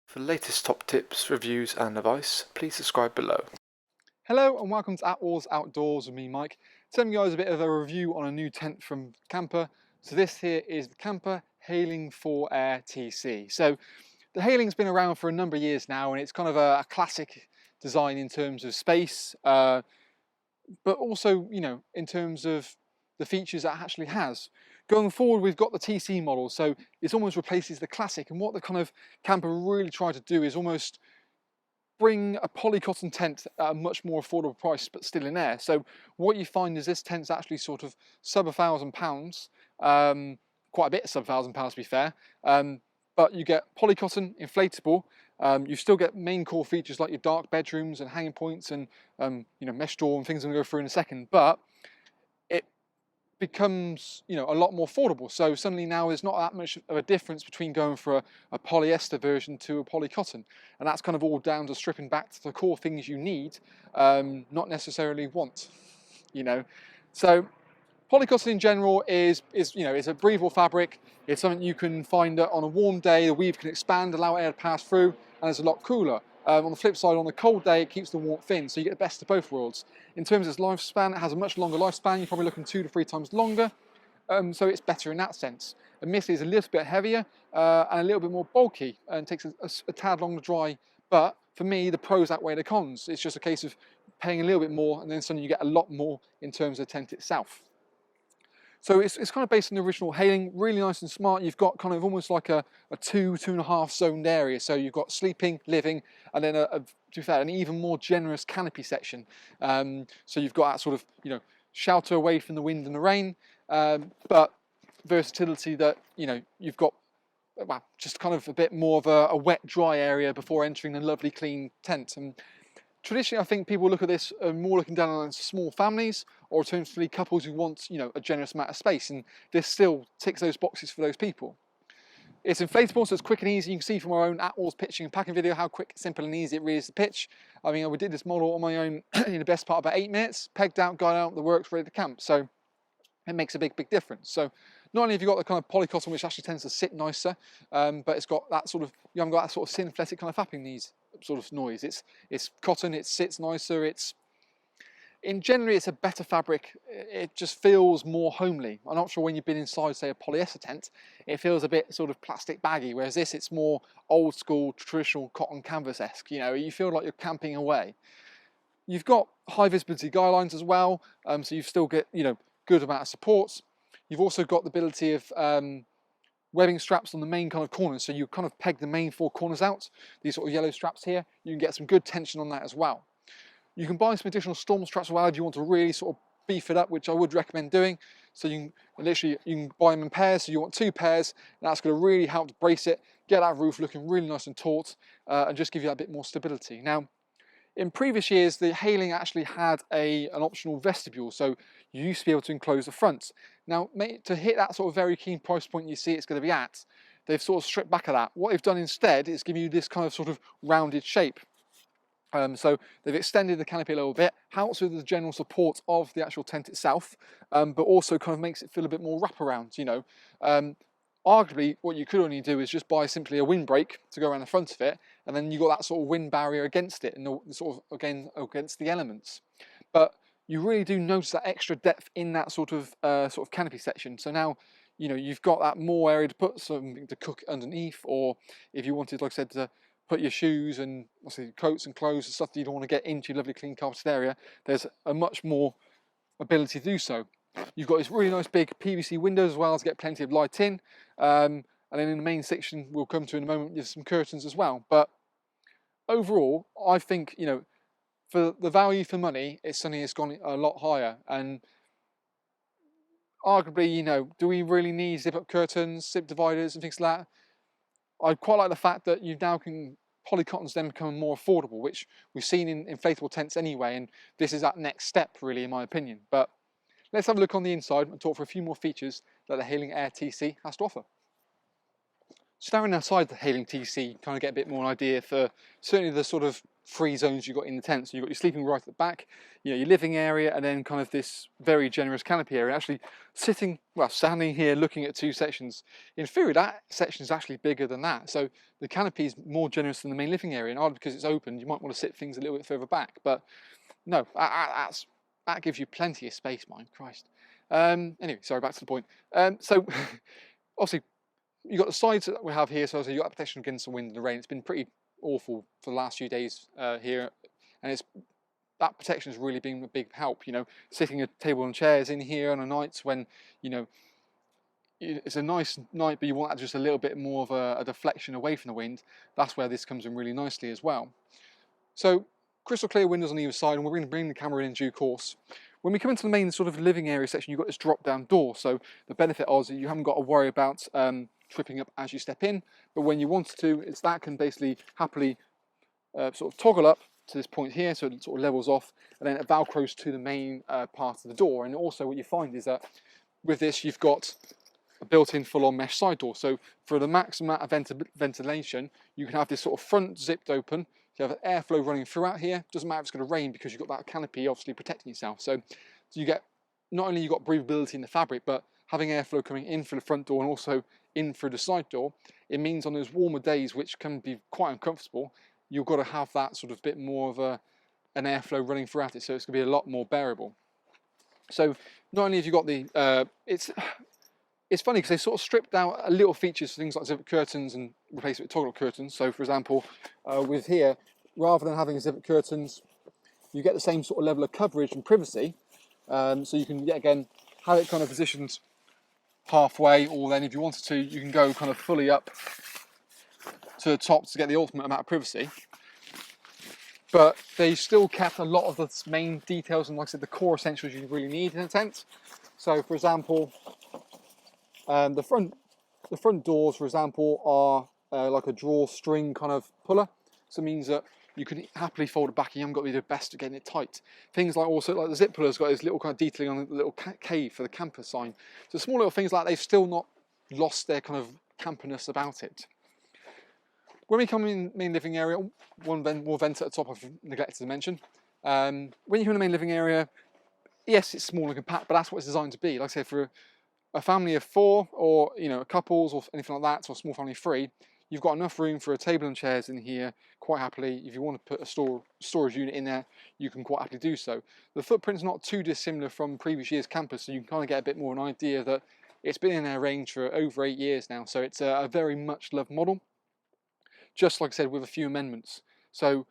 For the latest top tips, reviews and advice, please subscribe below. Hello and welcome to Attwoolls Outdoors with me, Mike. Telling you guys a bit of a review on a new tent from Kampa. So this here is the Kampa Hayling 4Air TC. So the Hayling's been around for a number of years now, and it's kind of a classic design in terms of space, but also, you know, in terms of the features that it actually has. Going forward, we've got the TC model, so it almost replaces the classic. And what the kind of Kampa really tried to do is almost bring a polycotton tent at a much more affordable price, but still in air. So what you find is this tent's actually sort of sub £1,000, quite a bit sub £1,000 to be fair. But you get polycotton, inflatable. You still get main core features like your dark bedrooms and hanging points and you know, mesh door and things I'm going to go through in a second. But it becomes, you know, a lot more affordable. So suddenly now there's not that much of a difference between going for a polyester version to a polycotton, and that's kind of all down to stripping back to the core things you need, not necessarily want, you know. So polycotton in general is you know, it's a breathable fabric. It's something you can find that on a warm day the weave can expand, allow air to pass through, and it's a lot cooler. On the flip side, on a cold day, it keeps the warmth in, so you get the best of both worlds. In terms of its lifespan, it has a much longer lifespan. You're probably looking 2 to 3 times longer, so it's better in that sense. Admittedly, it's a little bit heavier and a little bit more bulky, and takes a tad longer to dry. But for me, the pros outweigh the cons. It's just a case of paying a little bit more, and then suddenly you get a lot more in terms of the tent itself. So it's kind of based on the original Hayling, really nice and smart. You've got kind of almost like a 2.5 zoned area. So you've got sleeping, living, and then to be fair, an even more generous canopy section. So you've got that sort of, you know, shelter away from the wind and the rain, but versatility that, you know, you've got, well, just kind of a bit more of a wet, dry area before entering a lovely clean tent. And traditionally, I think people look at this more looking down on small families, or alternatively couples who want, you know, a generous amount of space, and this still ticks those boxes for those people. It's inflatable, so it's quick and easy. You can see from our own Attwoolls pitching and packing video how quick, simple and easy it really is to pitch. I mean, we did this model on my own in the best part about 8 minutes, pegged out, got out, the works, ready to camp. So it makes a big difference. So not only have you got the kind of polycotton, which actually tends to sit nicer, but it's got that sort of, you haven't got that sort of synthetic kind of fapping needs sort of noise. It's cotton, it sits nicer, generally it's a better fabric. It just feels more homely. I'm not sure when you've been inside, say, a polyester tent, it feels a bit sort of plastic baggy, whereas this, it's more old school, traditional cotton canvas-esque. You know, you feel like you're camping away. You've got high visibility guy lines as well, so you still get, you know, good amount of supports. You've also got the ability of webbing straps on the main kind of corners, so you kind of peg the main 4 corners out. These sort of yellow straps here, you can get some good tension on that as well. You can buy some additional storm straps as well if you want to really sort of beef it up, which I would recommend doing. So you can buy them in pairs, so you want 2 pairs, and that's going to really help to brace it, get that roof looking really nice and taut, and just give you that bit more stability. Now, in previous years, the Hayling actually had an optional vestibule, so you used to be able to enclose the front. Now, to hit that sort of very keen price point you see it's going to be at, they've sort of stripped back of that. What they've done instead is give you this kind of sort of rounded shape. So they've extended the canopy a little bit, helps with the general support of the actual tent itself, but also kind of makes it feel a bit more wraparound, you know. Arguably, what you could only do is just buy simply a windbreak to go around the front of it, and then you've got that sort of wind barrier against it, and the sort of, again, against the elements. But you really do notice that extra depth in that sort of canopy section. So now, you know, you've got that more area to put something to cook underneath, or if you wanted, like I said, to put your shoes and obviously coats and clothes and stuff that you don't want to get into your lovely clean carpeted area, there's a much more ability to do so. You've got this really nice big PVC windows as well to get plenty of light in, and then in the main section we'll come to in a moment, there's some curtains as well. But overall, I think, you know, for the value for money, it's gone a lot higher. And arguably, you know, do we really need zip-up curtains, zip dividers and things like that? I quite like the fact that you now can, polycottons then become more affordable, which we've seen in inflatable tents anyway, and this is that next step really, in my opinion. But let's have a look on the inside and talk for a few more features that the Hayling Air TC has to offer. Staring outside the Hayling TC, kind of get a bit more idea for certainly the sort of three zones you've got in the tent. So you've got your sleeping right at the back, your living area, and then kind of this very generous canopy area. Actually standing here looking at two sections, in theory that section is actually bigger than that. So the canopy is more generous than the main living area, and odd because it's open, you might want to sit things a little bit further back. But no, that gives you plenty of space, mind Christ. Anyway, sorry, back to the point. So obviously you've got the sides that we have here, so you've got protection against the wind and the rain. It's been pretty awful for the last few days here, and that protection has really been a big help. Sitting at table and chairs in here on a night when it's a nice night, but you want just a little bit more of a deflection away from the wind. That's where this comes in really nicely as well. So crystal clear windows on either side, and we're going to bring the camera in due course. When we come into the main sort of living area section, you've got this drop down door. So the benefit is that you haven't got to worry about tripping up as you step in, but when you want to, that can basically happily sort of toggle up to this point here, so it sort of levels off, and then it velcros to the main part of the door. And also what you find is that with this you've got a built-in full-on mesh side door, so for the maximum amount of ventilation you can have this sort of front zipped open. You have airflow running throughout here. Doesn't matter if it's going to rain because you've got that canopy obviously protecting yourself. So you get, not only you've got breathability in the fabric, but having airflow coming in through the front door and also in through the side door, it means on those warmer days, which can be quite uncomfortable, you've got to have that sort of bit more of an airflow running throughout it, so it's going to be a lot more bearable. So not only have you got the, it's funny because they sort of stripped out a little features, things like zipper curtains, and replaced it with toggle curtains. So for example, with here, rather than having zipper curtains, you get the same sort of level of coverage and privacy. So you can, yet again, have it kind of positioned halfway, or then if you wanted to, you can go kind of fully up to the top to get the ultimate amount of privacy. But they still kept a lot of the main details and, like I said, the core essentials you really need in a tent. So for example, the front doors, for example, are like a drawstring kind of puller. So it means that you can happily fold it back and you haven't got to be the best at getting it tight. Things like also like the zip puller's got this little kind of detailing on the little K for the camper sign. So small little things like that, they've still not lost their kind of camperness about it. When we come in the main living area, one more vent at the top I've neglected to mention. When you come in the main living area, yes, it's small and compact, but that's what it's designed to be. Like I said, for a family of 4, or couples, or anything like that, or a small family of 3, you've got enough room for a table and chairs in here quite happily. If you want to put a storage unit in there, you can quite happily do so. The footprint's not too dissimilar from previous year's campers, so you can kind of get a bit more of an idea that it's been in their range for over 8 years now. So it's a very much loved model, just like I said, with a few amendments. So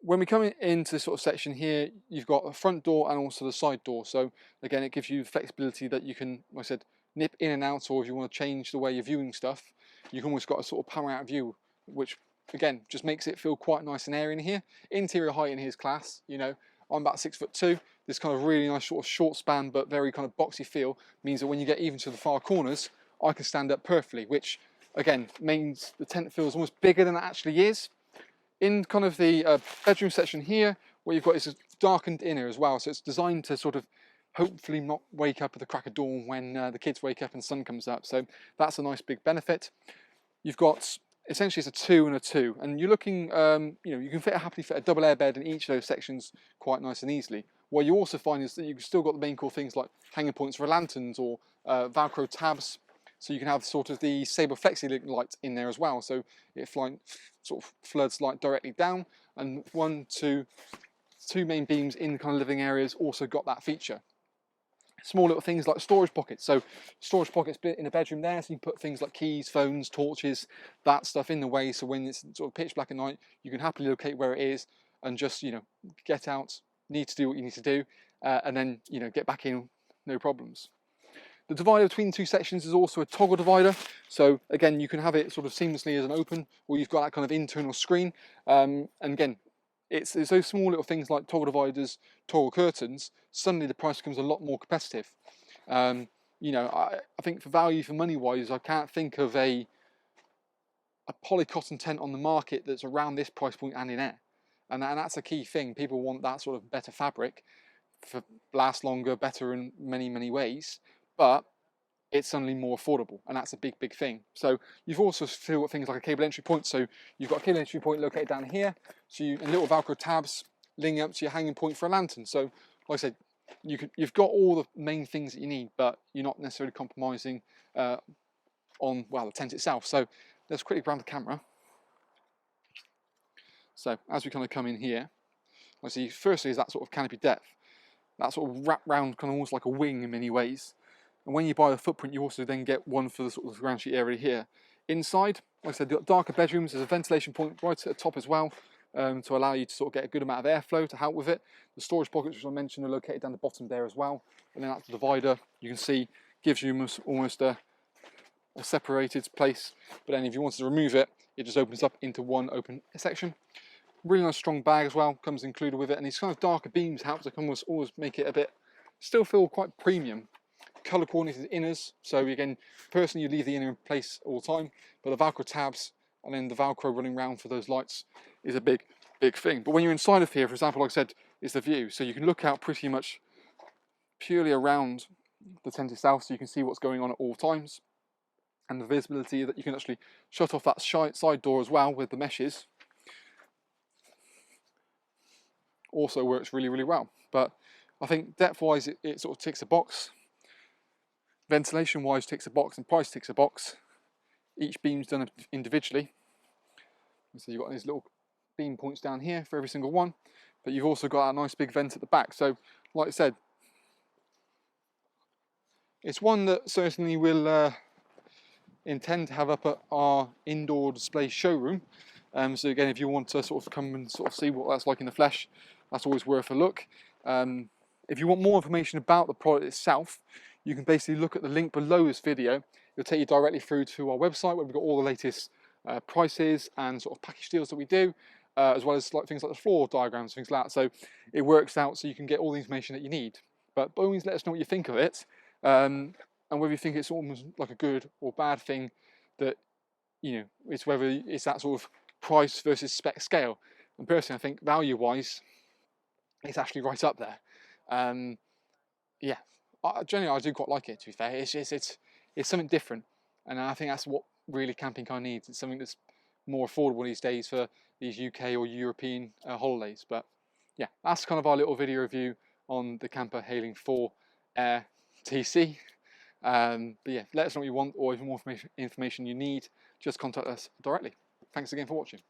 when we come into this sort of section here, you've got a front door and also the side door. So again, it gives you flexibility that you can, like I said, nip in and out, or if you want to change the way you're viewing stuff, you've almost got a sort of power out view, which again just makes it feel quite nice and airy in here. Interior height in here is class. I'm about 6'2". This kind of really nice sort of short span but very kind of boxy feel means that when you get even to the far corners, I can stand up perfectly, which again means the tent feels almost bigger than it actually is. In kind of the bedroom section here, what you've got is a darkened inner as well, so it's designed to sort of hopefully not wake up at the crack of dawn when the kids wake up and the sun comes up. So that's a nice big benefit. You've got, essentially it's a 2 and a 2, and you're looking, you can happily fit a double air bed in each of those sections quite nice and easily. What you also find is that you've still got the main core things like hanging points for lanterns or Velcro tabs, so you can have sort of the Sabre Flexi light in there as well, so it sort of floods light directly down, and two main beams in the kind of living areas also got that feature. Small little things like storage pockets, so storage pockets in the bedroom there, so you can put things like keys, phones, torches, that stuff in the way, so when it's sort of pitch black at night, you can happily locate where it is and just get out, need to do what you need to do, and then get back in, no problems. The divider between the two sections is also a toggle divider, so again you can have it sort of seamlessly as an open, or you've got that kind of internal screen, and again it's those small little things like toggle dividers, toggle curtains, suddenly the price becomes a lot more competitive. I think for value for money wise, I can't think of a polycotton tent on the market that's around this price point and in air, and that's a key thing. People want that sort of better fabric, for last longer, better in many ways, but it's suddenly more affordable, and that's a big, big thing. So you've also still got things like a cable entry point. So you've got a cable entry point located down here, so and little Velcro tabs linking up to your hanging point for a lantern. So like I said, you've got all the main things that you need, but you're not necessarily compromising on, well, the tent itself. So let's quickly grab the camera. So as we kind of come in here, I see firstly is that sort of canopy depth, that sort of wrap round, kind of almost like a wing in many ways. And when you buy the footprint, you also then get one for the sort of ground sheet area here. Inside, like I said, the darker bedrooms, there's a ventilation point right at the top as well, to allow you to sort of get a good amount of airflow to help with it. The storage pockets, which I mentioned, are located down the bottom there as well. And then that divider, you can see, gives you almost a separated place. But then if you wanted to remove it, it just opens up into one open section. Really nice strong bag as well, comes included with it. And these kind of darker beams help to always make it a bit, still feel quite premium. Colour coordinated inners, so again, personally you leave the inner in place all the time, but the Velcro tabs and then the Velcro running around for those lights is a big, big thing. But when you're inside of here, for example, like I said, is the view. So you can look out pretty much purely around the tent itself, so you can see what's going on at all times. And the visibility that you can actually shut off that side door as well with the meshes also works really, really well. But I think depth-wise, it sort of ticks a box. Ventilation-wise ticks a box, and price ticks a box. Each beam's done individually. So you've got these little beam points down here for every single one, but you've also got a nice big vent at the back. So, like I said, it's one that certainly we'll intend to have up at our indoor display showroom. So again, if you want to sort of come and sort of see what that's like in the flesh, that's always worth a look. If you want more information about the product itself, you can basically look at the link below this video. It'll take you directly through to our website where we've got all the latest prices and sort of package deals that we do, as well as things like the floor diagrams, things like that. So it works out so you can get all the information that you need. But by all means, let us know what you think of it, and whether you think it's almost like a good or bad thing. That, you know, it's whether it's that sort of price versus spec scale. And personally, I think value-wise, it's actually right up there. Yeah. Generally, I do quite like it, to be fair. It's something different, and I think that's what really camping kind of needs. It's something that's more affordable these days for these UK or European holidays. But yeah, that's kind of our little video review on the Kampa Hayling 4 Air TC. But yeah, let us know what you want, or if more information you need, just contact us directly. Thanks again for watching.